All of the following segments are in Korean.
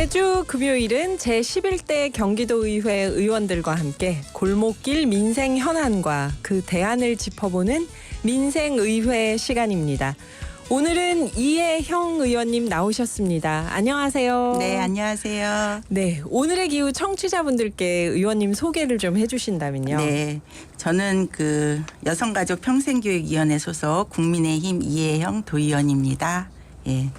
매주 금요일은 제11대 경기도의회 의원들과 함께 골목길 민생 현안과 그 대안을 짚어보는 민생의회 시간입니다. 오늘은 이혜형 의원님 나오셨습니다. 안녕하세요. 네, 안녕하세요. 네, 오늘의 기후 청취자분들께 의원님 소개를 좀 해주신다면요. 네, 저는 여성가족평생교육위원회 소속 국민의힘 이혜형 도의원입니다. 예,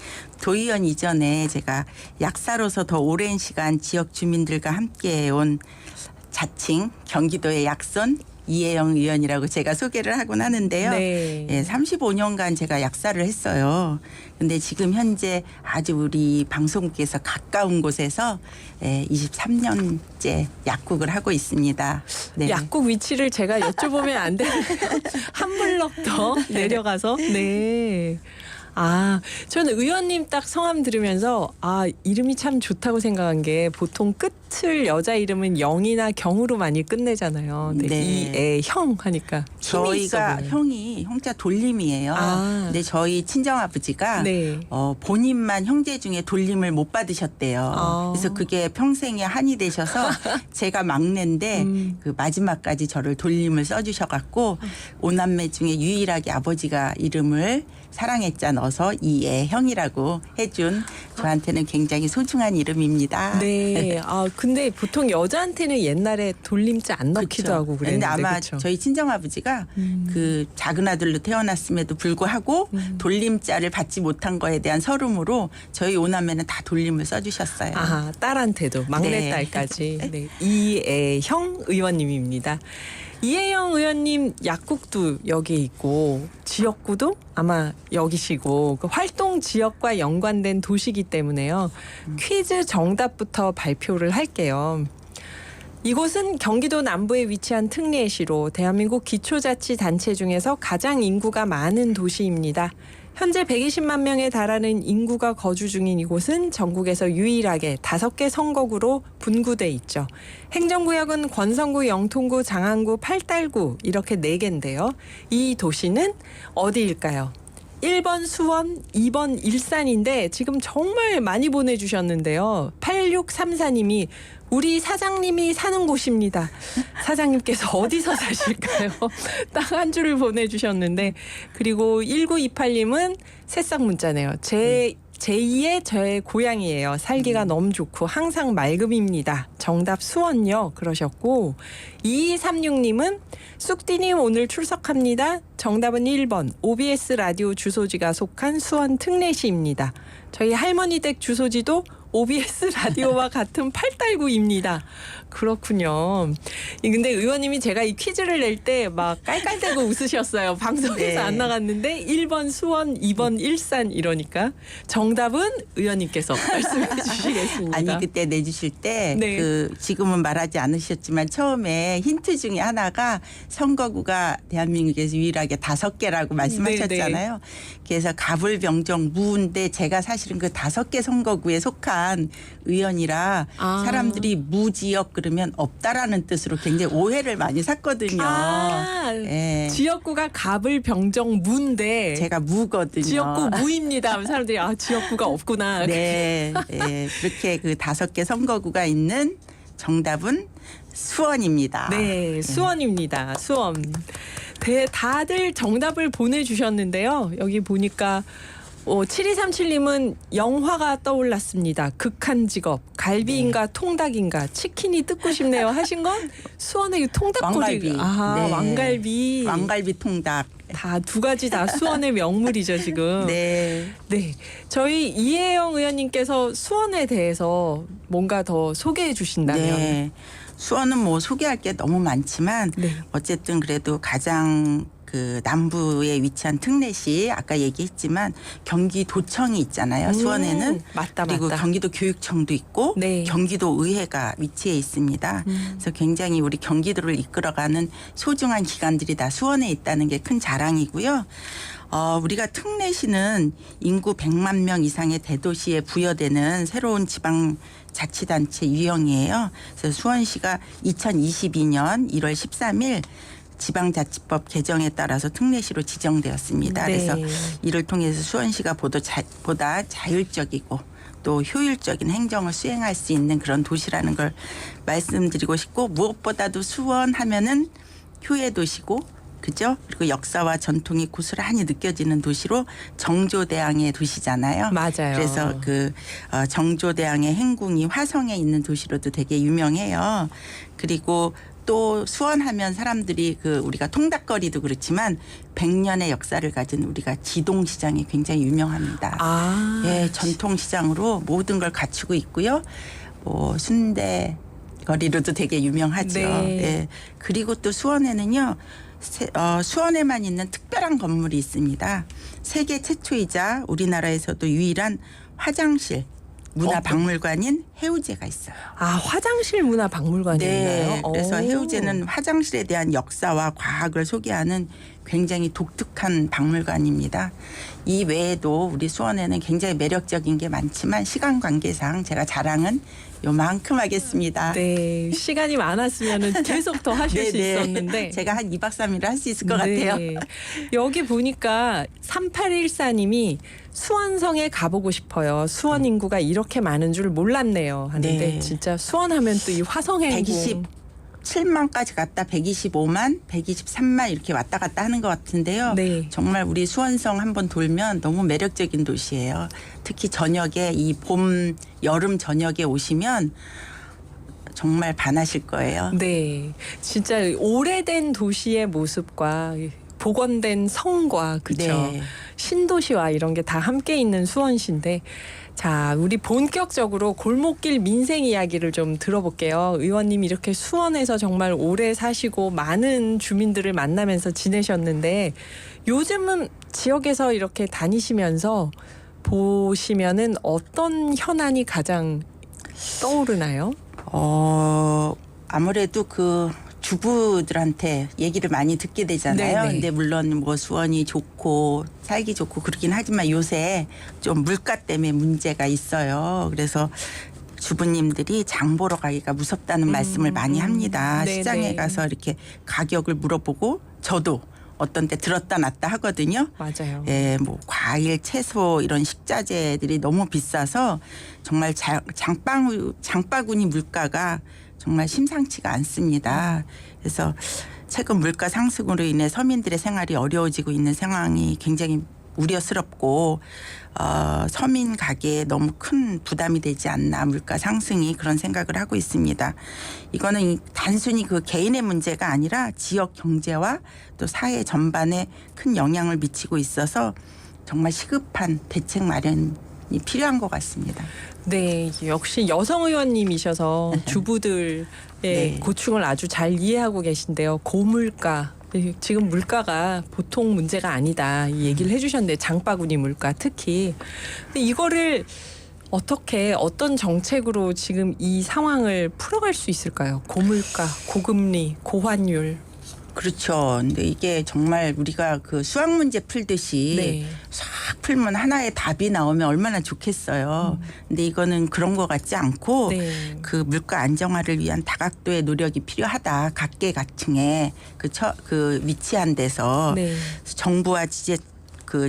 도의원 이전에 제가 약사로서 더 오랜 시간 지역 주민들과 함께해온 자칭 경기도의 약손 이혜영 의원이라고 제가 소개를 하곤 하는데요. 네. 예, 35년간 제가 약사를 했어요. 근데 지금 현재 아주 우리 방송국에서 가까운 곳에서 23년째 약국을 하고 있습니다. 네. 약국 위치를 제가 여쭤보면 안 되나요? 한 블럭 더 내려가서. 네. 아, 저는 의원님 딱 성함 들으면서 이름이 참 좋다고 생각한 게 보통 끝을 여자 이름은 영이나 경으로 많이 끝내잖아요. 네. 이혜형 하니까 힘이 있어 저희가 보여요. 형이 형자 돌림이에요. 근데 저희 친정아버지가 네. 본인만 형제 중에 돌림을 못 받으셨대요. 그래서 그게 평생의 한이 되셔서 제가 막내인데 그 마지막까지 저를 돌림을 써주셔갖고 오남매 중에 유일하게 아버지가 이름을 사랑했자 넣어서 이혜형이라고 해준 저한테는 굉장히 소중한 이름입니다. 네. 근데 보통 여자한테는 옛날에 돌림자 안 넣기도 그렇죠. 하고 그랬는데. 근데 아마 그렇죠? 저희 친정아버지가 그 작은 아들로 태어났음에도 불구하고 돌림자를 받지 못한 거에 대한 서름으로 저희 오남매는 다 돌림을 써주셨어요. 딸한테도 막내딸까지. 네. 이혜형 의원님입니다. 이혜영 의원님 약국도 여기 있고 지역구도 아마 여기시고 그 활동 지역과 연관된 도시이기 때문에요. 퀴즈 정답부터 발표를 할게요. 이곳은 경기도 남부에 위치한 특례시로 대한민국 기초자치단체 중에서 가장 인구가 많은 도시입니다. 현재 120만 명에 달하는 인구가 거주 중인 이곳은 전국에서 유일하게 5개 선거구로 분구돼 있죠. 행정구역은 권성구, 영통구, 장안구, 팔달구 이렇게 4개인데요. 이 도시는 어디일까요? 1번 수원, 2번 일산인데 지금 정말 많이 보내주셨는데요. 8634님이 우리 사장님이 사는 곳입니다. 사장님께서 어디서 사실까요? 딱 한 줄을 보내주셨는데 그리고 1928님은 새싹 문자네요. 제2의 저의 고향이에요. 살기가 너무 좋고 항상 맑음입니다. 정답 수원요 그러셨고 2236님은 쑥디님 오늘 출석합니다. 정답은 1번 OBS 라디오 주소지가 속한 수원 특례시입니다. 저희 할머니 댁 주소지도 OBS 라디오와 같은 팔달구입니다. 그렇군요. 근데 의원님이 제가 이 퀴즈를 낼 때 막 깔깔대고 웃으셨어요. 방송에서 네. 안 나갔는데 1번 수원, 2번 일산 이러니까 정답은 의원님께서 말씀해 주시겠습니다. 아니 그때 내주실 때 네. 지금은 말하지 않으셨지만 처음에 힌트 중에 하나가 선거구가 대한민국에서 유일하게 5개라고 말씀하셨잖아요. 네. 그래서 가불병정 무인데 제가 사실은 그 5개 선거구에 속한 의원이라 사람들이 무지역 그러면 없다라는 뜻으로 굉장히 오해를 많이 샀거든요. 예. 지역구가 가불병정 무인데 제가 무거든요. 지역구 무입니다. 하면 사람들이 지역구가 없구나. 네, 네. 그렇게 그 5개 선거구가 있는 정답은 수원입니다. 네, 수원입니다. 수원. 다들 정답을 보내주셨는데요. 여기 보니까 7237님은 영화가 떠올랐습니다. 극한 직업, 갈비인가 통닭인가 치킨이 뜯고 싶네요 하신 건 수원의 통닭거리. 왕갈비. 네. 왕갈비. 왕갈비 통닭. 다 2가지 다 수원의 명물이죠 지금. 네. 네, 저희 이혜영 의원님께서 수원에 대해서 뭔가 더 소개해 주신다면. 네. 수원은 뭐 소개할 게 너무 많지만 네. 어쨌든 그래도 가장 그 남부에 위치한 특례시 아까 얘기했지만 경기도청이 있잖아요. 수원에는 맞다. 그리고 경기도 교육청도 있고 네. 경기도 의회가 위치해 있습니다. 그래서 굉장히 우리 경기도를 이끌어가는 소중한 기관들이 다 수원에 있다는 게 큰 자랑이고요. 우리가 특례시는 인구 100만 명 이상의 대도시에 부여되는 새로운 지방자치단체 유형이에요. 그래서 수원시가 2022년 1월 13일 지방자치법 개정에 따라서 특례시로 지정되었습니다. 네. 그래서 이를 통해서 수원시가 보다 자율적이고 또 효율적인 행정을 수행할 수 있는 그런 도시라는 걸 말씀드리고 싶고, 무엇보다도 수원 하면은 효의 도시고, 그죠? 그리고 역사와 전통이 고스란히 느껴지는 도시로 정조대왕의 도시잖아요. 맞아요. 그래서 그 정조대왕의 행궁이 화성에 있는 도시로도 되게 유명해요. 그리고 또 수원하면 사람들이 그 우리가 통닭거리도 그렇지만 100년의 역사를 가진 우리가 지동시장이 굉장히 유명합니다. 아, 예, 전통시장으로 모든 걸 갖추고 있고요. 뭐 순대 거리로도 되게 유명하죠. 네. 예. 그리고 또 수원에는요. 수원에만 있는 특별한 건물이 있습니다. 세계 최초이자 우리나라에서도 유일한 화장실 문화박물관인 해우제가 있어요. 아, 화장실 문화 박물관이 네. 있나요? 그래서 오. 해우제는 화장실에 대한 역사와 과학을 소개하는 굉장히 독특한 박물관입니다. 이 외에도 우리 수원에는 굉장히 매력적인 게 많지만 시간 관계상 제가 자랑은 요만큼 하겠습니다. 네, 시간이 많았으면 계속 더 하실 수 네네. 있었는데 제가 한 2박 3일을 할 수 있을 것 네. 같아요. 여기 보니까 3814님이 수원성에 가보고 싶어요. 수원 인구가 이렇게 많은 줄 몰랐네요. 하는데 네. 진짜 수원하면 또 이 화성행궁 127만까지 갔다 125만, 123만 이렇게 왔다 갔다 하는 것 같은데요. 네. 정말 우리 수원성 한번 돌면 너무 매력적인 도시예요. 특히 저녁에 이 봄, 여름 저녁에 오시면 정말 반하실 거예요. 네, 진짜 오래된 도시의 모습과 복원된 성과 그죠? 네. 신도시와 이런 게 다 함께 있는 수원시인데 자, 우리 본격적으로 골목길 민생 이야기를 좀 들어볼게요. 의원님 이렇게 수원에서 정말 오래 사시고 많은 주민들을 만나면서 지내셨는데 요즘은 지역에서 이렇게 다니시면서 보시면은 어떤 현안이 가장 떠오르나요? 아무래도 그 주부들한테 얘기를 많이 듣게 되잖아요. 네네. 근데 물론 뭐 수원이 좋고 살기 좋고 그러긴 하지만 요새 좀 물가 때문에 문제가 있어요. 그래서 주부님들이 장 보러 가기가 무섭다는 말씀을 많이 합니다. 네네. 시장에 가서 이렇게 가격을 물어보고 저도 어떤 때 들었다 놨다 하거든요. 맞아요. 예, 뭐 과일, 채소 이런 식자재들이 너무 비싸서 정말 장바구니 물가가 정말 심상치가 않습니다. 그래서 최근 물가 상승으로 인해 서민들의 생활이 어려워지고 있는 상황이 굉장히 우려스럽고 서민 가게에 너무 큰 부담이 되지 않나 물가 상승이 그런 생각을 하고 있습니다. 이거는 단순히 그 개인의 문제가 아니라 지역 경제와 또 사회 전반에 큰 영향을 미치고 있어서 정말 시급한 대책 마련이 필요한 것 같습니다. 네, 역시 여성 의원님이셔서 주부들의 네. 고충을 아주 잘 이해하고 계신데요. 고물가. 지금 물가가 보통 문제가 아니다. 이 얘기를 해주셨는데 장바구니 물가 특히. 근데 이거를 어떻게 어떤 정책으로 지금 이 상황을 풀어갈 수 있을까요? 고물가, 고금리, 고환율. 그렇죠. 근데 이게 정말 우리가 그 수학 문제 풀듯이 네. 싹 풀면 하나의 답이 나오면 얼마나 좋겠어요. 근데 이거는 그런 것 같지 않고 네. 그 물가 안정화를 위한 다각도의 노력이 필요하다. 각계각층에 그 위치한 데서 네. 정부와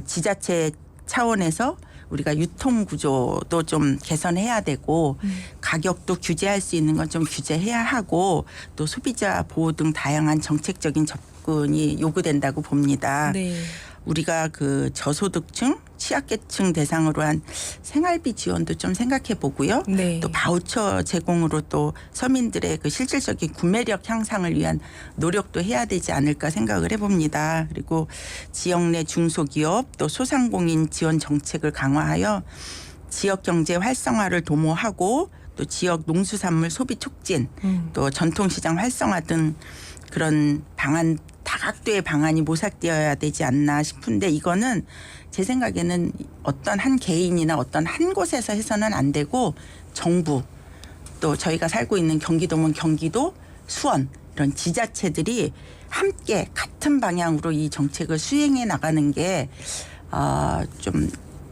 지자체 차원에서 우리가 유통 구조도 좀 개선해야 되고 가격도 규제할 수 있는 건 좀 규제해야 하고 또 소비자 보호 등 다양한 정책적인 접근이 요구된다고 봅니다. 네. 우리가 그 저소득층, 취약계층 대상으로 한 생활비 지원도 좀 생각해 보고요. 네. 또 바우처 제공으로 또 서민들의 그 실질적인 구매력 향상을 위한 노력도 해야 되지 않을까 생각을 해봅니다. 그리고 지역 내 중소기업 또 소상공인 지원 정책을 강화하여 지역 경제 활성화를 도모하고 또 지역 농수산물 소비 촉진 또 전통시장 활성화 등 그런 방안 다각도의 방안이 모색되어야 되지 않나 싶은데 이거는 제 생각에는 어떤 한 개인이나 어떤 한 곳에서 해서는 안 되고 정부 또 저희가 살고 있는 경기도면 경기도 수원 이런 지자체들이 함께 같은 방향으로 이 정책을 수행해 나가는 게 좀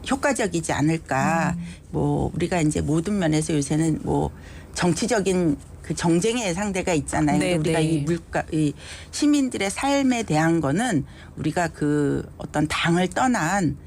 효과적이지 않을까. 뭐 우리가 이제 모든 면에서 요새는 뭐 정치적인 그 정쟁의 상대가 있잖아요. 네, 우리가 네. 이 시민들의 삶에 대한 거는 우리가 그 어떤 당을 떠난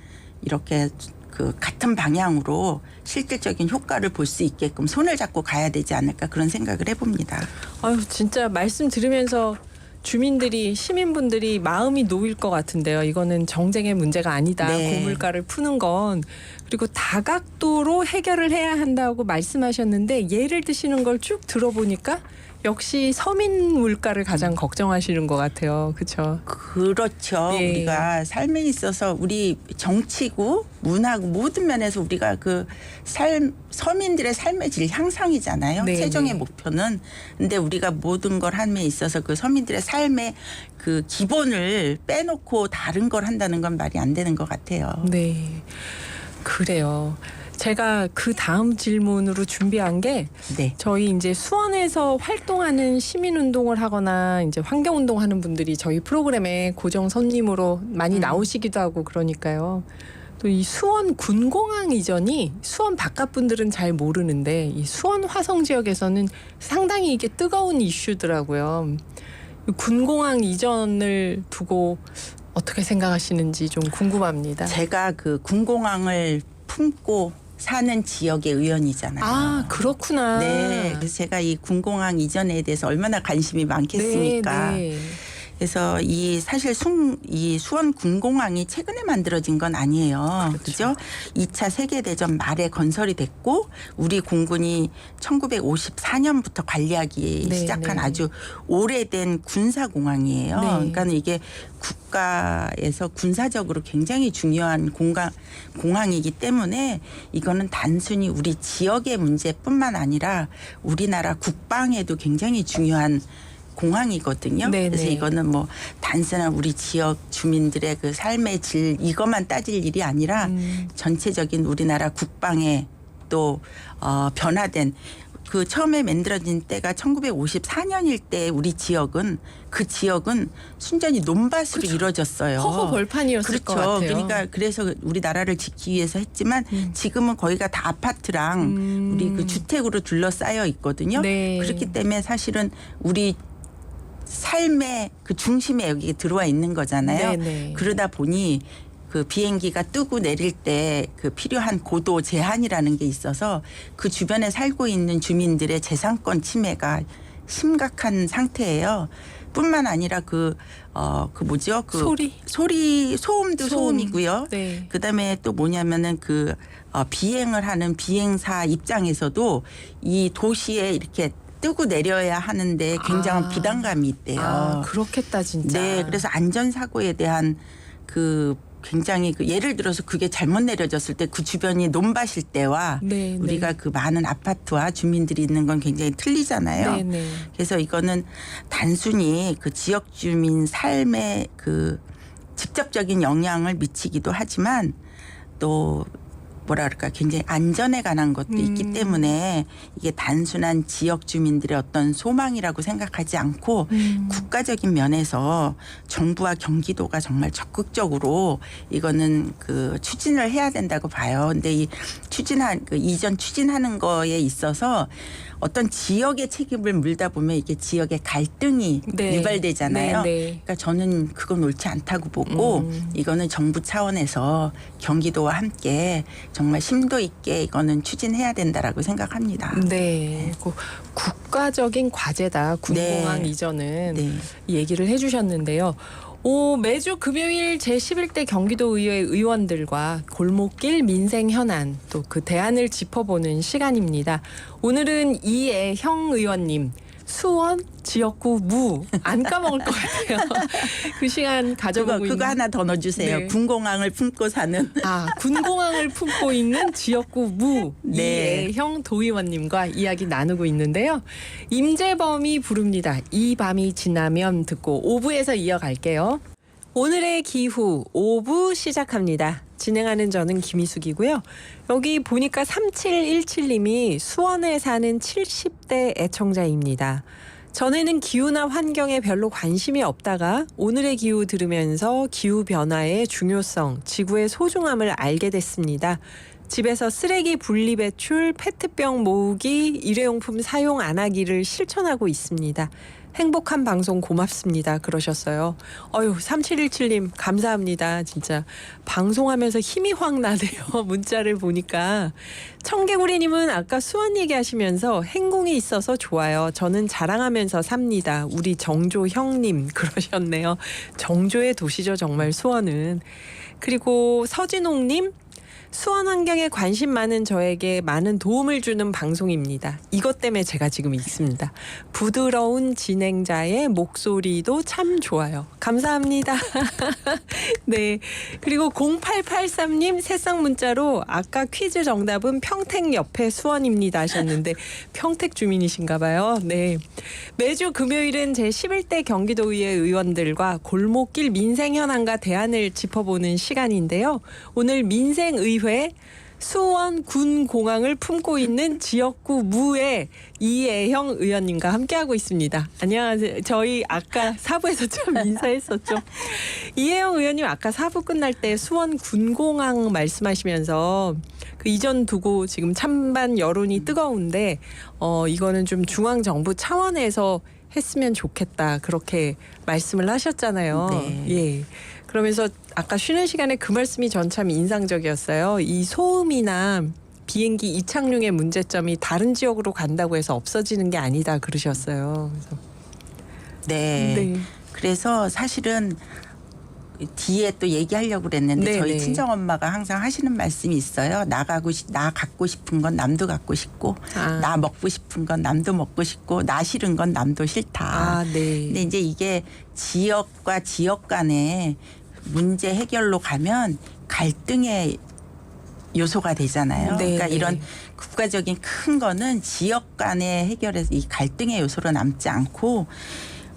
이렇게 그 같은 방향으로 실질적인 효과를 볼 수 있게끔 손을 잡고 가야 되지 않을까 그런 생각을 해봅니다. 아유, 진짜 말씀 들으면서 주민들이 시민분들이 마음이 놓일 것 같은데요. 이거는 정쟁의 문제가 아니다. 네. 고물가를 푸는 건 그리고 다각도로 해결을 해야 한다고 말씀하셨는데 예를 드시는 걸 쭉 들어보니까 역시 서민 물가를 가장 걱정하시는 것 같아요. 그렇죠? 그렇죠. 예. 우리가 삶에 있어서 우리 정치고 문화고 모든 면에서 우리가 그 서민들의 삶의 질 향상이잖아요. 네, 최종의 네. 목표는. 근데 우리가 모든 걸 함에 있어서 그 서민들의 삶의 그 기본을 빼놓고 다른 걸 한다는 건 말이 안 되는 것 같아요. 네. 그래요. 제가 그 다음 질문으로 준비한 게 네. 저희 이제 수원에서 활동하는 시민운동을 하거나 이제 환경운동하는 분들이 저희 프로그램에 고정 손님으로 많이 나오시기도 하고 그러니까요. 또 이 수원 군공항 이전이 수원 바깥 분들은 잘 모르는데 이 수원 화성 지역에서는 상당히 이게 뜨거운 이슈더라고요. 군공항 이전을 두고 어떻게 생각하시는지 좀 궁금합니다. 제가 그 군공항을 품고 사는 지역의 의원이잖아요. 아, 그렇구나. 네. 그래서 제가 이 군공항 이전에 대해서 얼마나 관심이 많겠습니까? 네, 네. 그래서 이 사실 이 수원 군공항이 최근에 만들어진 건 아니에요. 그렇죠? 2차 세계대전 말에 건설이 됐고 우리 공군이 1954년부터 관리하기 네, 시작한 네. 아주 오래된 군사공항이에요. 네. 그러니까 이게 국가에서 군사적으로 굉장히 중요한 공항이기 때문에 이거는 단순히 우리 지역의 문제뿐만 아니라 우리나라 국방에도 굉장히 중요한 공항이거든요. 네네. 그래서 이거는 뭐 단순한 우리 지역 주민들의 그 삶의 질 이것만 따질 일이 아니라 전체적인 우리나라 국방에 또 변화된 그 처음에 만들어진 때가 1954년일 때 우리 지역은 순전히 논밭으로 그렇죠. 이루어졌어요. 허허 벌판이었을 그렇죠. 것 같아요. 그러니까 그래서 우리나라를 지키기 위해서 했지만 지금은 거기가 다 아파트랑 우리 그 주택으로 둘러싸여 있거든요. 네. 그렇기 때문에 사실은 우리 삶의 그 중심에 여기 들어와 있는 거잖아요. 네네. 그러다 보니 그 비행기가 뜨고 내릴 때 그 필요한 고도 제한이라는 게 있어서 그 주변에 살고 있는 주민들의 재산권 침해가 심각한 상태예요. 뿐만 아니라 소음도 소음이고요. 네. 그다음에 또 뭐냐면은 비행을 하는 비행사 입장에서도 이 도시에 이렇게 뜨고 내려야 하는데 굉장한 부담감이 있대요. 아, 그렇겠다 진짜. 네, 그래서 안전사고에 대한 굉장히 예를 들어서 그게 잘못 내려졌을 때 그 주변이 논밭일 때와 네, 우리가 네. 그 많은 아파트와 주민들이 있는 건 굉장히 틀리잖아요. 네, 네. 그래서 이거는 단순히 그 지역 주민 삶에 그 직접적인 영향을 미치기도 하지만 또 뭐랄까 굉장히 안전에 관한 것도 있기 때문에 이게 단순한 지역 주민들의 어떤 소망이라고 생각하지 않고 국가적인 면에서 정부와 경기도가 정말 적극적으로 이거는 추진을 해야 된다고 봐요. 근데 이 이전 추진하는 거에 있어서 어떤 지역의 책임을 물다 보면 이게 지역의 갈등이 네. 유발되잖아요. 네, 네. 그러니까 저는 그건 옳지 않다고 보고 이거는 정부 차원에서 경기도와 함께 정말 심도 있게 이거는 추진해야 된다라고 생각합니다. 네. 국가적인 과제다. 군공항 네. 이전은 네. 얘기를 해주셨는데요. 매주 금요일 제11대 경기도의회 의원들과 골목길 민생 현안 또 그 대안을 짚어보는 시간입니다. 오늘은 이애형 의원님 수원 지역구 무 안 까먹을 것 같아요. 그 시간 가져보고 그거 하나 더 넣어주세요. 네. 군공항을 품고 사는. 군공항을 품고 있는 지역구 무 네. 이애형 도의원님과 이야기 나누고 있는데요. 임재범이 부릅니다. 이 밤이 지나면 듣고 5부에서 이어갈게요. 오늘의 기후 5부 시작합니다. 진행하는 저는 김희숙이고요. 여기 보니까 3717님이 수원에 사는 70대 애청자입니다. 전에는 기후나 환경에 별로 관심이 없다가 오늘의 기후 들으면서 기후변화의 중요성, 지구의 소중함을 알게 됐습니다. 집에서 쓰레기 분리 배출, 페트병 모으기, 일회용품 사용 안 하기를 실천하고 있습니다. 행복한 방송 고맙습니다. 그러셨어요. 3717님 감사합니다. 진짜 방송하면서 힘이 확 나네요. 문자를 보니까. 청개구리님은 아까 수원 얘기하시면서 행궁이 있어서 좋아요. 저는 자랑하면서 삽니다. 우리 정조 형님 그러셨네요. 정조의 도시죠 정말 수원은. 그리고 서진홍님 수원 환경에 관심 많은 저에게 많은 도움을 주는 방송입니다. 이것 때문에 제가 지금 있습니다. 부드러운 진행자의 목소리도 참 좋아요. 감사합니다. 네. 그리고 0883님 새싹 문자로 아까 퀴즈 정답은 평택 옆에 수원입니다 하셨는데 평택 주민이신가 봐요. 네. 매주 금요일은 제11대 경기도의회 의원들과 골목길 민생 현안과 대안을 짚어보는 시간인데요. 오늘 민생의회 수원 군공항을 품고 있는 지역구 무의 이혜영 의원님과 함께하고 있습니다. 안녕하세요. 저희 아까 4부에서 좀 인사했었죠. 이혜영 의원님 아까 4부 끝날 때 수원 군공항 말씀하시면서 그 이전 두고 지금 찬반 여론이 뜨거운데 이거는 좀 중앙정부 차원에서 했으면 좋겠다 그렇게 말씀을 하셨잖아요. 네. 예. 그러면서 아까 쉬는 시간에 그 말씀이 전 참 인상적이었어요. 이 소음이나 비행기 이착륙의 문제점이 다른 지역으로 간다고 해서 없어지는 게 아니다 그러셨어요. 그래서 네. 네. 그래서 사실은 뒤에 또 얘기하려고 그랬는데 네, 저희 네. 친정엄마가 항상 하시는 말씀이 있어요. 나 갖고 싶은 건 남도 갖고 싶고 나 먹고 싶은 건 남도 먹고 싶고 나 싫은 건 남도 싫다. 네. 근데 이제 이게 지역과 지역 간의 문제 해결로 가면 갈등의 요소가 되잖아요. 네, 그러니까 네. 이런 국가적인 큰 거는 지역 간의 해결에서 이 갈등의 요소로 남지 않고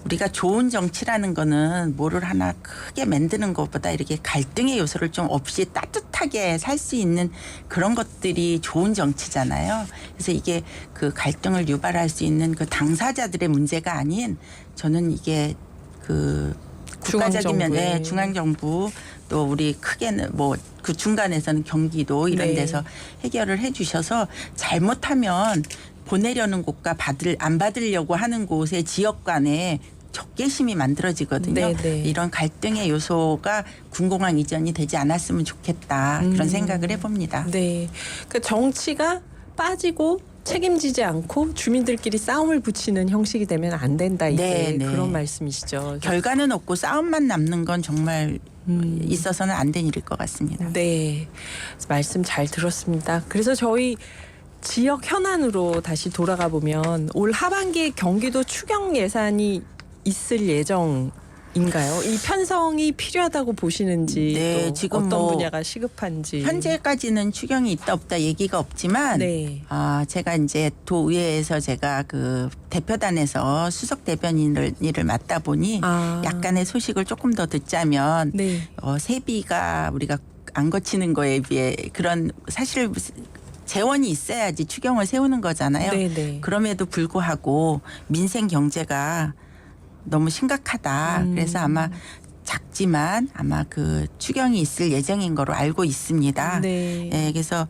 우리가 좋은 정치라는 거는 뭐를 하나 크게 만드는 것보다 이렇게 갈등의 요소를 좀 없이 따뜻하게 살 수 있는 그런 것들이 좋은 정치잖아요. 그래서 이게 그 갈등을 유발할 수 있는 그 당사자들의 문제가 아닌 저는 이게 그 국가적인 면에 중앙정부 또 우리 크게는 뭐 그 중간에서는 경기도 이런 네. 데서 해결을 해 주셔서 잘못하면 보내려는 곳과 안 받으려고 하는 곳의 지역 간에 적개심이 만들어지거든요. 네네. 이런 갈등의 요소가 군공항 이전이 되지 않았으면 좋겠다. 그런 생각을 해봅니다. 네. 그러니까 정치가 빠지고 책임지지 않고 주민들끼리 싸움을 붙이는 형식이 되면 안 된다. 이게 네, 네. 그런 말씀이시죠. 결과는 없고 싸움만 남는 건 정말 있어서는 안 된 일일 것 같습니다. 네. 말씀 잘 들었습니다. 그래서 저희 지역 현안으로 다시 돌아가 보면 올 하반기에 경기도 추경 예산이 있을 예정인가요? 이 편성이 필요하다고 보시는지 네, 또 지금 어떤 뭐 분야가 시급한지. 현재까지는 추경이 있다 없다 얘기가 없지만 네. 제가 이제 도의회에서 제가 그 대표단에서 수석 대변인을 일을 맡다 보니 약간의 소식을 조금 더 듣자면 네. 세비가 우리가 안 거치는 거에 비해 그런 사실 재원이 있어야지 추경을 세우는 거잖아요. 네네. 그럼에도 불구하고 민생 경제가 너무 심각하다. 그래서 아마 작지만 아마 그 추경이 있을 예정인 거로 알고 있습니다. 네. 예, 그래서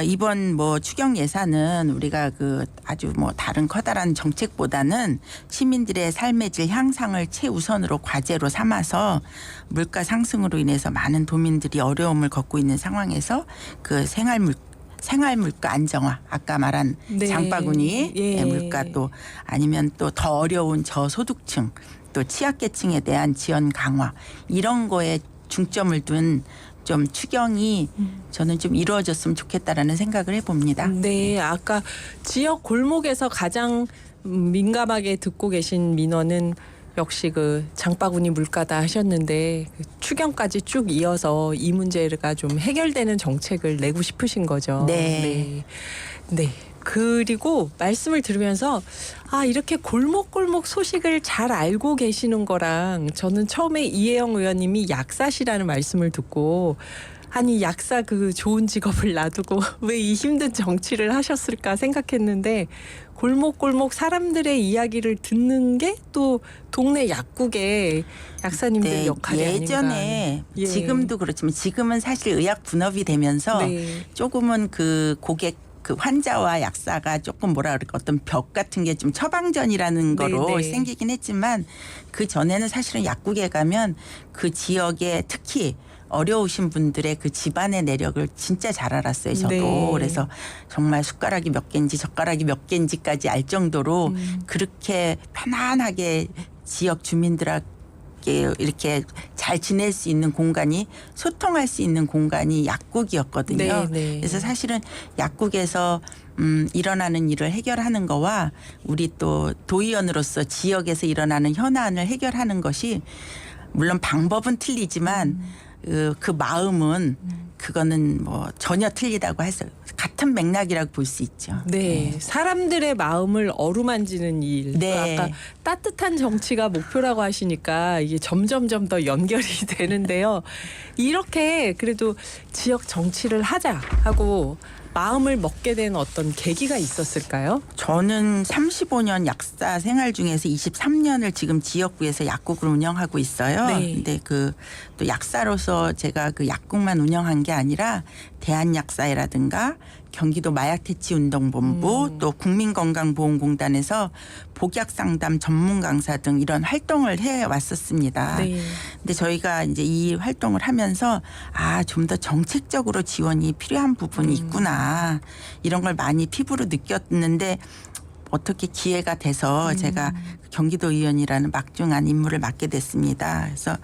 이번 뭐 추경 예산은 우리가 그 아주 뭐 다른 커다란 정책보다는 시민들의 삶의 질 향상을 최우선으로 과제로 삼아서 물가 상승으로 인해서 많은 도민들이 어려움을 겪고 있는 상황에서 그 생활물가 안정화 아까 말한 네. 장바구니 예. 물가 또 아니면 또 더 어려운 저소득층 또 취약계층에 대한 지원 강화 이런 거에 중점을 둔 좀 추경이 저는 좀 이루어졌으면 좋겠다라는 생각을 해봅니다. 네, 아까 지역 골목에서 가장 민감하게 듣고 계신 민원은 역시 그 장바구니 물가다 하셨는데 그 추경까지 쭉 이어서 이 문제가 좀 해결되는 정책을 내고 싶으신 거죠. 네. 네. 그리고 말씀을 들으면서 이렇게 골목골목 소식을 잘 알고 계시는 거랑 저는 처음에 이혜영 의원님이 약사시라는 말씀을 듣고 아니 약사 그 좋은 직업을 놔두고 왜 이 힘든 정치를 하셨을까 생각했는데 골목골목 사람들의 이야기를 듣는 게 또 동네 약국의 약사님들 역할이 예전에 아닌가. 지금도 그렇지만 지금은 사실 의학 분업이 되면서 네. 조금은 그 고객 그 환자와 약사가 조금 뭐라 그럴까 어떤 벽 같은 게 좀 처방전이라는 거로 네. 생기긴 했지만 그 전에는 사실은 약국에 가면 그 지역에 특히 어려우신 분들의 그 집안의 내력을 진짜 잘 알았어요. 저도. 네. 그래서 정말 숟가락이 몇 개인지 젓가락이 몇 개인지까지 알 정도로 그렇게 편안하게 지역 주민들하고 이렇게 잘 지낼 수 있는 공간이 소통할 수 있는 공간이 약국이었거든요. 네, 네. 그래서 사실은 약국에서 일어나는 일을 해결하는 거와 우리 또 도의원으로서 지역에서 일어나는 현안을 해결하는 것이 물론 방법은 틀리지만 그 마음은 그거는 뭐 전혀 틀리다고 해서 같은 맥락이라고 볼 수 있죠. 네, 사람들의 마음을 어루만지는 일. 네. 아까 따뜻한 정치가 목표라고 하시니까 이게 점점점 더 연결이 되는데요. 이렇게 그래도 지역 정치를 하자 하고 마음을 먹게 된 어떤 계기가 있었을까요? 저는 35년 약사 생활 중에서 23년을 지금 지역구에서 약국을 운영하고 있어요. 네. 근데 그 또 약사로서 제가 그 약국만 운영한 게 아니라 대한약사회라든가 경기도 마약퇴치운동본부 또 국민건강보험공단에서 복약상담 전문 강사 등 이런 활동을 해왔었습니다. 네. 근데 저희가 이제 이 활동을 하면서 좀 더 정책적으로 지원이 필요한 부분이 있구나. 이런 걸 많이 피부로 느꼈는데 어떻게 기회가 돼서 제가 경기도 의원이라는 막중한 임무를 맡게 됐습니다. 그래서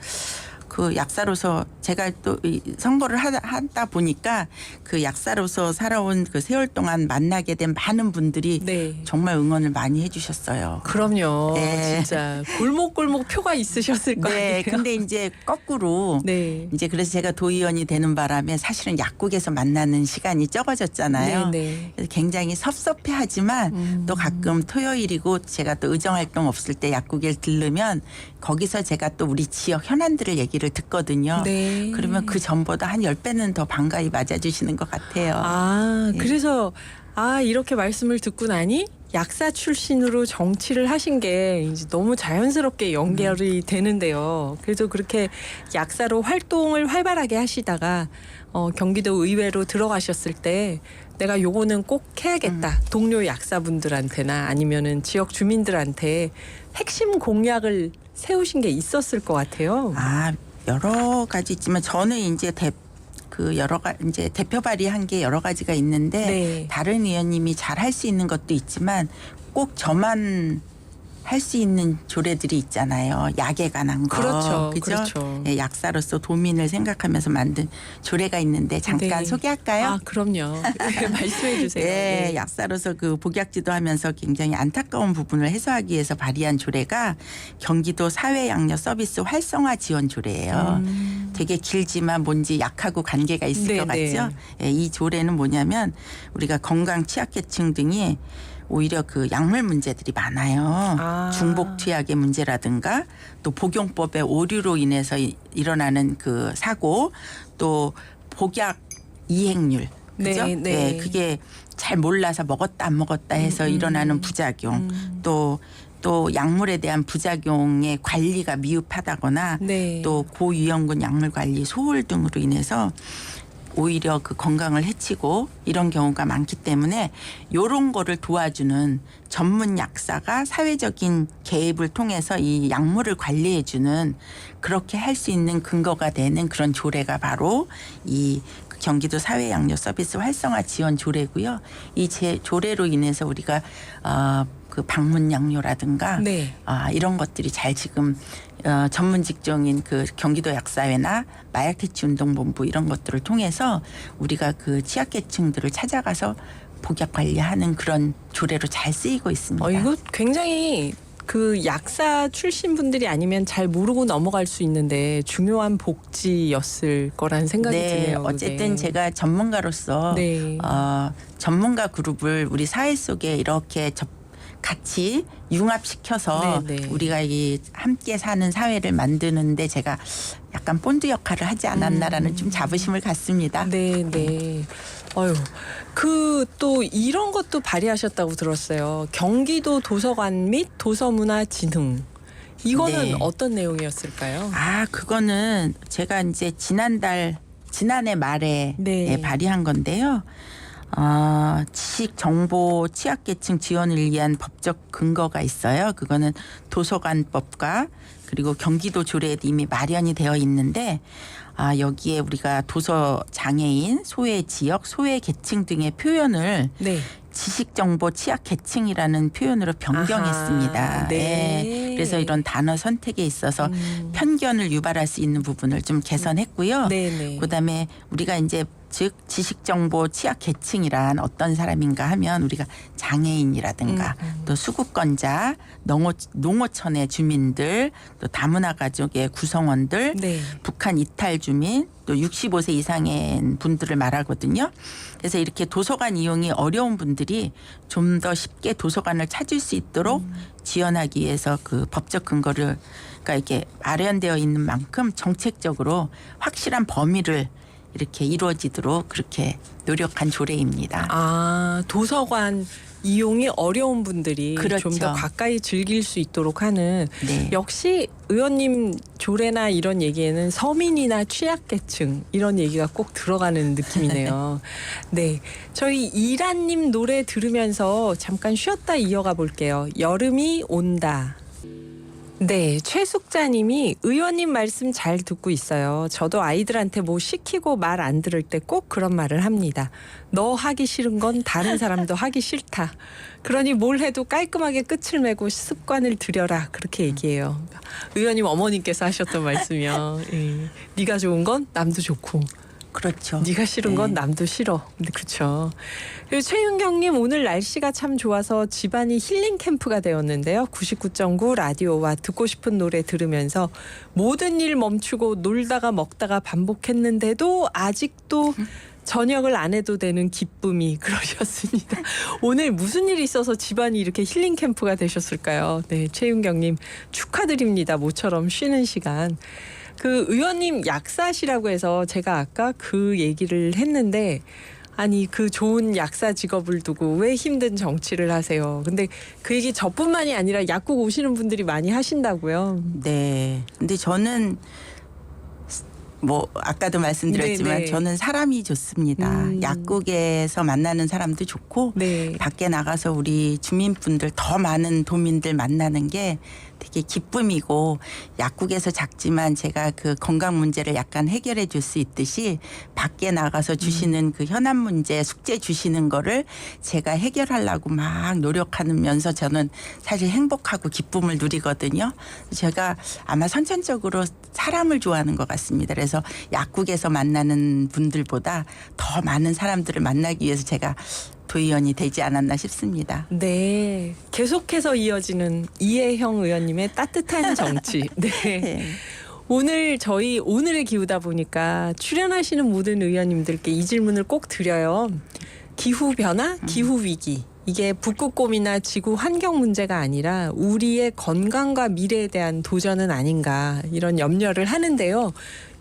그 약사로서 제가 또 이 선거를 하다 보니까 그 약사로서 살아온 그 세월 동안 만나게 된 많은 분들이 네. 정말 응원을 많이 해주셨어요. 그럼요. 네. 진짜 골목골목 표가 있으셨을 거 네, 아니에요. 근데 이제 거꾸로 네. 이제 그래서 제가 도의원이 되는 바람에 사실은 약국에서 만나는 시간이 적어졌잖아요. 네. 그래서 굉장히 섭섭해하지만 또 가끔 토요일이고 제가 또 의정활동 없을 때 약국에 들르면 거기서 제가 또 우리 지역 현안들을 얘기를 듣거든요. 네. 그러면 그 전보다 한 10배는 더 반가이 맞아주시는 것 같아요. 그래서 이렇게 말씀을 듣고 나니 약사 출신으로 정치를 하신 게 이제 너무 자연스럽게 연결이 되는데요. 그래도 그렇게 약사로 활동을 활발하게 하시다가 경기도 의회로 들어가셨을 때 내가 요거는 꼭 해야겠다. 동료 약사분들한테나 아니면은 지역 주민들한테 핵심 공약을 세우신 게 있었을 것 같아요. 여러 가지 있지만 저는 이제 이제 대표 발의한 게 여러 가지가 있는데 네. 다른 의원님이 잘 할 수 있는 것도 있지만 꼭 저만 할 수 있는 조례들이 있잖아요. 약에 관한 거. 그렇죠. 그죠? 그렇죠. 예, 약사로서 도민을 생각하면서 만든 조례가 있는데 잠깐 네. 소개할까요? 그럼요. 말씀해 주세요. 네, 약사로서 그 복약지도 하면서 굉장히 안타까운 부분을 해소하기 위해서 발의한 조례가 경기도 사회양료 서비스 활성화 지원 조례예요. 되게 길지만 뭔지 약하고 관계가 있을 것 네, 같죠? 예, 이 조례는 뭐냐면 우리가 건강 취약계층 등이 오히려 그 약물 문제들이 많아요. 중복 투약의 문제라든가 또 복용법의 오류로 인해서 일어나는 그 사고 또 복약 이행률 그죠? 네, 네. 그게 잘 몰라서 먹었다 안 먹었다 해서 일어나는 부작용 또 약물에 대한 부작용의 관리가 미흡하다거나 네. 또 고위험군 약물 관리 소홀 등으로 인해서 오히려 그 건강을 해치고 이런 경우가 많기 때문에 이런 거를 도와주는 전문 약사가 사회적인 개입을 통해서 이 약물을 관리해 주는 그렇게 할 수 있는 근거가 되는 그런 조례가 바로 이 경기도 사회양료 서비스 활성화 지원 조례고요. 이 조례로 인해서 우리가 그 방문 양료라든가 네. 이런 것들이 잘 지금 전문 직종인 그 경기도 약사회나 마약퇴치운동본부 이런 것들을 통해서 우리가 그 취약계층들을 찾아가서 복약 관리하는 그런 조례로 잘 쓰이고 있습니다. 이거 굉장히 그 약사 출신 분들이 아니면 잘 모르고 넘어갈 수 있는데 중요한 복지였을 거라는 생각이 드네요. 어쨌든 그게. 제가 전문가로서 네. 전문가 그룹을 우리 사회 속에 이렇게 같이 융합시켜서 네, 네. 우리가 이 함께 사는 사회를 만드는데 제가 약간 본드 역할을 하지 않았나라는 좀 자부심을 갖습니다. 네, 네. 그 또 이런 것도 발의하셨다고 들었어요. 경기도 도서관 및 도서문화진흥. 이거는 네. 어떤 내용이었을까요? 그거는 제가 이제 지난해 말에 네. 발의한 건데요. 지식 정보 취약계층 지원을 위한 법적 근거가 있어요. 그거는 도서관법과 그리고 경기도 조례에 이미 마련이 되어 있는데 여기에 우리가 도서 장애인, 소외 지역, 소외 계층 등의 표현을 네. 지식정보 취약계층이라는 표현으로 변경했습니다. 아하, 네. 그래서 이런 단어 선택에 있어서 편견을 유발할 수 있는 부분을 좀 개선했고요. 네네. 그다음에 우리가 이제 즉 지식정보 취약계층이란 어떤 사람인가 하면 우리가 장애인이라든가 또 수급권자, 농어촌의 주민들, 또 다문화 가족의 구성원들, 네. 북한 이탈 주민, 또 65세 이상의 분들을 말하거든요. 그래서 이렇게 도서관 이용이 어려운 분들이 좀 더 쉽게 도서관을 찾을 수 있도록 지원하기 위해서 그 법적 근거를 그러니까 이게 마련되어 있는 만큼 정책적으로 확실한 범위를 이렇게 이루어지도록 그렇게 노력한 조례입니다. 도서관 이용이 어려운 분들이 그렇죠. 좀 더 가까이 즐길 수 있도록 하는 네. 역시 의원님 조례나 이런 얘기에는 서민이나 취약계층 이런 얘기가 꼭 들어가는 느낌이네요. 네, 저희 이란님 노래 들으면서 잠깐 쉬었다 이어가 볼게요. 여름이 온다. 네, 최숙자님이 의원님 말씀 잘 듣고 있어요. 저도 아이들한테 뭐 시키고 말 안 들을 때 꼭 그런 말을 합니다. 너 하기 싫은 건 다른 사람도 하기 싫다. 그러니 뭘 해도 깔끔하게 끝을 내고 습관을 들여라. 그렇게 얘기해요. 의원님 어머님께서 하셨던 말씀이요. 예. 네가 좋은 건 남도 좋고. 그렇죠. 네가 싫은 건 네. 남도 싫어. 근데 그렇죠. 그리고 최윤경님 오늘 날씨가 참 좋아서 집안이 힐링 캠프가 되었는데요. 99.9 라디오와 듣고 싶은 노래 들으면서 모든 일 멈추고 놀다가 먹다가 반복했는데도 아직도 저녁을 안 해도 되는 기쁨이 그러셨습니다. 오늘 무슨 일이 있어서 집안이 이렇게 힐링 캠프가 되셨을까요? 네, 최윤경님 축하드립니다. 모처럼 쉬는 시간. 그 의원님 약사시라고 해서 제가 아까 그 얘기를 했는데 아니 그 좋은 약사 직업을 두고 왜 힘든 정치를 하세요. 근데 그 얘기 저뿐만이 아니라 약국 오시는 분들이 많이 하신다고요. 네. 근데 저는 뭐 아까도 말씀드렸지만 네네. 저는 사람이 좋습니다. 약국에서 만나는 사람도 좋고 네. 밖에 나가서 우리 주민분들 더 많은 도민들 만나는 게 되게 기쁨이고 약국에서 작지만 제가 그 건강 문제를 약간 해결해 줄 수 있듯이 밖에 나가서 주시는 그 현안 문제 숙제 주시는 거를 제가 해결하려고 막 노력하면서 저는 사실 행복하고 기쁨을 누리거든요. 제가 아마 선천적으로 사람을 좋아하는 것 같습니다. 그래서 약국에서 만나는 분들보다 더 많은 사람들을 만나기 위해서 제가 도의원이 되지 않았나 싶습니다. 네. 계속해서 이어지는 이혜형 의원님의 따뜻한 정치. 네. 네. 오늘 저희 오늘의 기후다 보니까 출연하시는 모든 의원님들께 이 질문을 꼭 드려요. 기후 변화, 기후 위기. 이게 북극곰이나 지구 환경 문제가 아니라 우리의 건강과 미래에 대한 도전은 아닌가 이런 염려를 하는데요.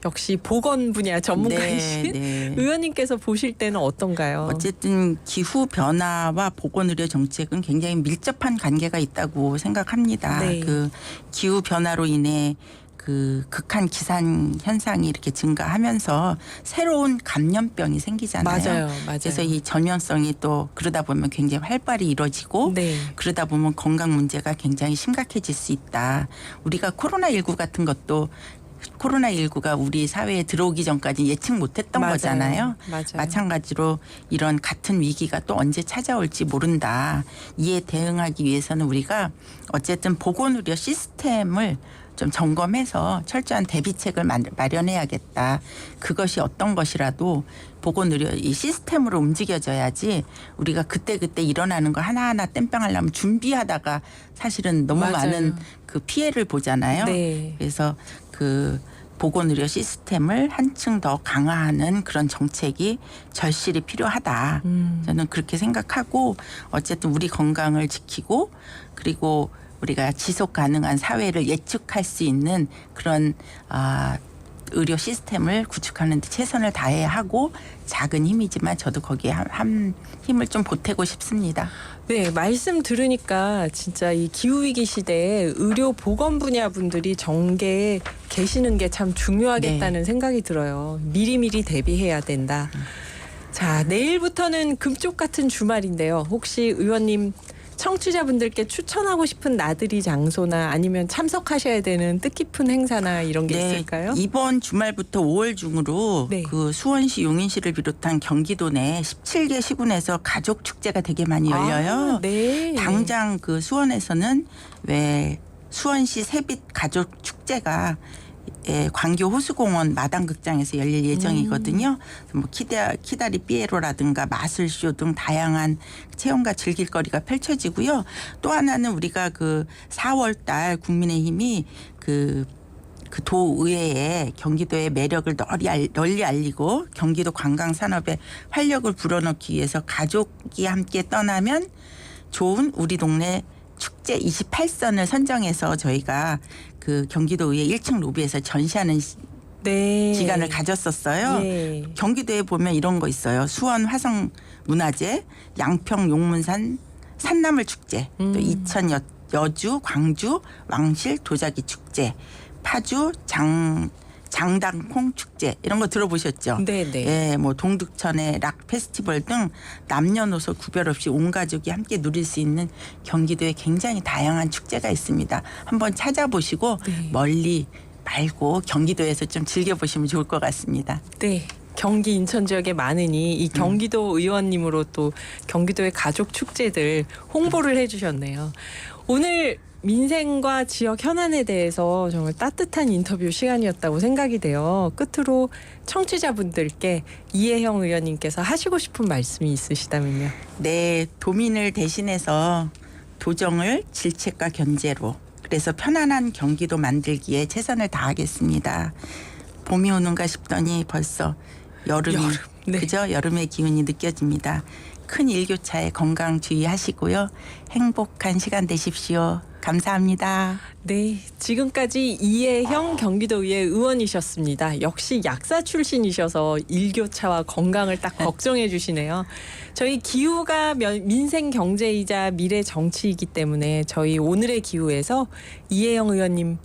역시 보건 분야 전문가이신 네. 의원님께서 보실 때는 어떤가요? 어쨌든 기후 변화와 보건 의료 정책은 굉장히 밀접한 관계가 있다고 생각합니다. 네. 그 기후 변화로 인해 그 극한 기상 현상이 이렇게 증가하면서 새로운 감염병이 생기잖아요. 맞아요. 그래서 이 전염성이 또 그러다 보면 굉장히 활발히 이루어지고 네. 그러다 보면 건강 문제가 굉장히 심각해질 수 있다. 우리가 코로나19 같은 것도 코로나19가 우리 사회에 들어오기 전까지 예측 못했던 맞아요. 거잖아요. 맞아요. 마찬가지로 이런 같은 위기가 또 언제 찾아올지 모른다. 이에 대응하기 위해서는 우리가 어쨌든 보건의료 시스템을 좀 점검해서 철저한 대비책을 마련해야겠다. 그것이 어떤 것이라도 보건의료 이 시스템으로 움직여져야지 우리가 그때그때 일어나는 거 하나하나 땜빵하려면 준비하다가 사실은 너무 맞아요. 많은 그 피해를 보잖아요. 네. 그래서 그 보건의료 시스템을 한층 더 강화하는 그런 정책이 절실히 필요하다. 저는 그렇게 생각하고 어쨌든 우리 건강을 지키고 그리고 우리가 지속 가능한 사회를 예측할 수 있는 그런 의료 시스템을 구축하는 데 최선을 다해야 하고 작은 힘이지만 저도 거기에 한 힘을 좀 보태고 싶습니다. 네, 말씀 들으니까 진짜 이 기후위기 시대에 의료 보건 분야 분들이 정계에 계시는 게 참 중요하겠다는 생각이 들어요. 미리미리 대비해야 된다. 자, 내일부터는 금쪽 같은 주말인데요. 혹시 의원님 청취자분들께 추천하고 싶은 나들이 장소나 아니면 참석하셔야 되는 뜻깊은 행사나 이런 게 있을까요? 이번 주말부터 5월 중으로 네. 그 수원시 용인시를 비롯한 경기도 내 17개 시군에서 가족 축제가 되게 많이 열려요. 아, 네. 당장 그 수원에서는 왜 수원시 새빛 가족 축제가 광교 호수공원 마당극장에서 열릴 예정이거든요. 뭐 키다리 삐에로라든가 마술쇼 등 다양한 체험과 즐길거리가 펼쳐지고요. 또 하나는 우리가 그 4월달 국민의힘이 그 도의회에 경기도의 매력을 널리 알리고 경기도 관광 산업에 활력을 불어넣기 위해서 가족이 함께 떠나면 좋은 우리 동네 축제 28선을 선정해서 저희가 그 경기도의회 1층 로비에서 전시하는 네. 기간을 가졌었어요. 예. 경기도에 보면 이런 거 있어요. 수원 화성 문화제, 양평 용문산 산나물 축제, 또 이천 여주 광주 왕실 도자기 축제, 파주 장당콩 축제 이런 거 들어보셨죠? 네네. 예, 뭐 동두천의 락 페스티벌 등 남녀노소 구별 없이 온 가족이 함께 누릴 수 있는 경기도에 굉장히 다양한 축제가 있습니다. 한번 찾아보시고 네. 멀리 말고 경기도에서 좀 즐겨보시면 좋을 것 같습니다. 네. 경기 인천 지역에 많으니 이 경기도 의원님으로 또 경기도의 가족 축제들 홍보를 해주셨네요. 오늘 민생과 지역 현안에 대해서 정말 따뜻한 인터뷰 시간이었다고 생각이 돼요. 끝으로 청취자분들께 이혜영 의원님께서 하시고 싶은 말씀이 있으시다면요. 네, 도민을 대신해서 도정을 질책과 견제로 그래서 편안한 경기도 만들기에 최선을 다하겠습니다. 봄이 오는가 싶더니 벌써 여름이 네. 그죠? 여름의 기운이 느껴집니다. 큰 일교차에 건강 주의하시고요. 행복한 시간 되십시오. 감사합니다. 네, 지금까지 이혜영 경기도의회 의원이셨습니다. 역시 약사 출신이셔서 일교차와 건강을 딱 걱정해 주시네요. 저희 기후가 민생 경제이자 미래 정치이기 때문에 저희 오늘의 기후에서 이혜영 의원님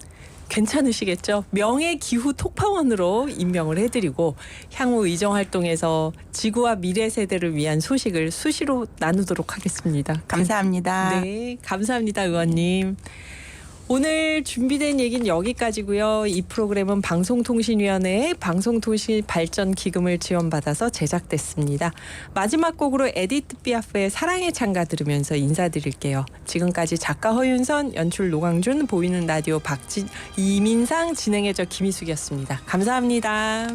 괜찮으시겠죠? 명예 기후 톡파원으로 임명을 해드리고 향후 의정 활동에서 지구와 미래 세대를 위한 소식을 수시로 나누도록 하겠습니다. 감사합니다. 네, 감사합니다, 의원님. 오늘 준비된 얘기는 여기까지고요. 이 프로그램은 방송통신위원회의 방송통신발전기금을 지원받아서 제작됐습니다. 마지막 곡으로 에디트 피아프의 사랑의 창가 들으면서 인사드릴게요. 지금까지 작가 허윤선, 연출 노광준, 보이는 라디오 이민상, 진행해줘 김희숙이었습니다. 감사합니다.